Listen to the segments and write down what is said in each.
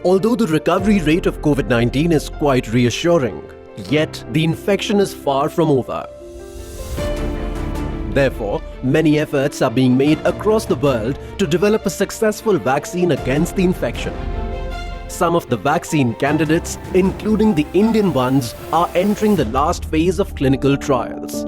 Although the recovery rate of COVID-19 is quite reassuring, yet the infection is far from over. Therefore, many efforts are being made across the world to develop a successful vaccine against the infection. Some of the vaccine candidates, including the Indian ones, are entering the last phase of clinical trials.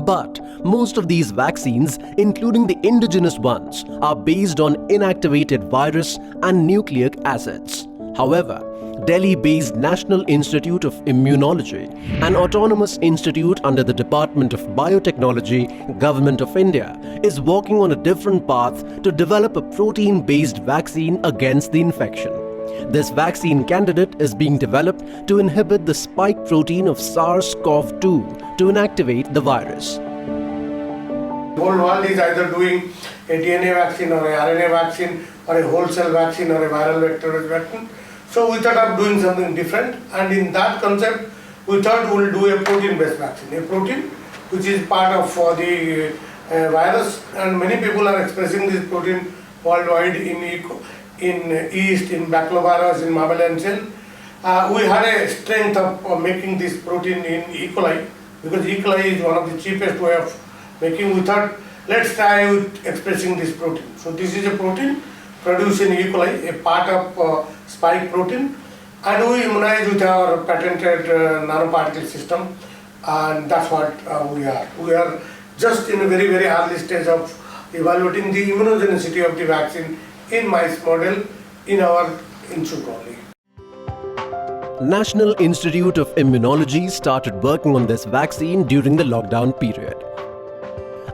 But most of these vaccines, including the indigenous ones, are based on inactivated virus and nucleic acids. However, Delhi-based National Institute of Immunology, an autonomous institute under the Department of Biotechnology, Government of India, is working on a different path to develop a protein-based vaccine against the infection. This vaccine candidate is being developed to inhibit the spike protein of SARS-CoV-2 to inactivate the virus. The whole world is either doing a DNA vaccine or a RNA vaccine or a whole cell vaccine or a viral vector vaccine. So we thought of doing something different, and in that concept we thought we'll do a protein-based vaccine. A protein which is part of the virus, and many people are expressing this protein worldwide in yeast, in baculovirus, in mammalian cell. We had a strength of making this protein in E. coli, because E. coli is one of the cheapest way of making. We thought, let's try with expressing this protein. So this is a protein produced in E. coli, a part of spike protein, and we immunize with our patented nanoparticle system, and that's what we are. We are just in a very, very early stage of evaluating the immunogenicity of the vaccine in mice model in our institute only. National Institute of Immunology started working on this vaccine during the lockdown period.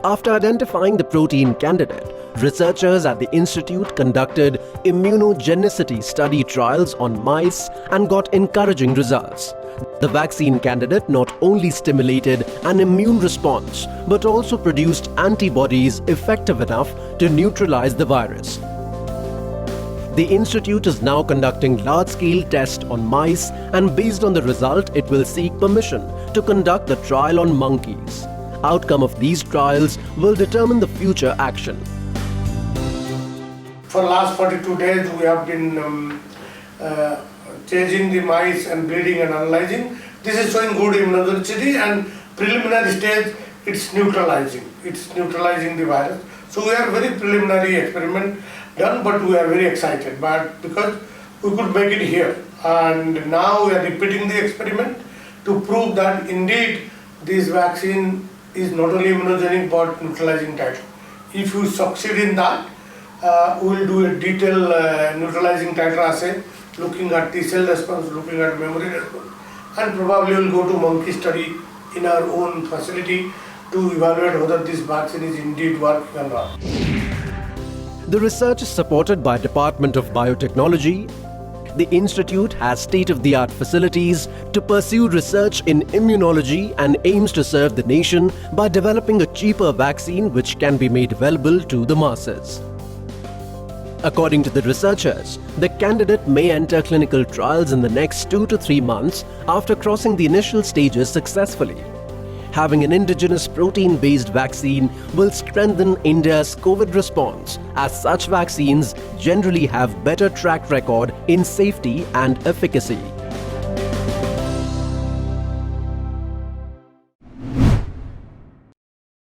After identifying the protein candidate, researchers at the institute conducted immunogenicity study trials on mice and got encouraging results. The vaccine candidate not only stimulated an immune response but also produced antibodies effective enough to neutralize the virus. The institute is now conducting large-scale tests on mice, and based on the result, it will seek permission to conduct the trial on monkeys. Outcome of these trials will determine the future action. For the last 42 days, we have been changing the mice and breeding and analyzing. This is showing good immunogenicity, and preliminary stage, it's neutralizing. It's neutralizing the virus. So we are very preliminary experiment done, but we are very excited. But because we could make it here, and now we are repeating the experiment to prove that indeed this vaccine is not only immunogenic but neutralizing titer. If you succeed in that, we will do a detailed neutralizing titer assay, looking at the cell response, looking at memory response, and probably will go to monkey study in our own facility to evaluate whether this vaccine is indeed working or not. The research is supported by Department of Biotechnology. The institute has state-of-the-art facilities to pursue research in immunology and aims to serve the nation by developing a cheaper vaccine which can be made available to the masses. According to the researchers, the candidate may enter clinical trials in the next 2 to 3 months after crossing the initial stages successfully. Having an indigenous protein-based vaccine will strengthen India's COVID response, as such vaccines generally have better track record in safety and efficacy.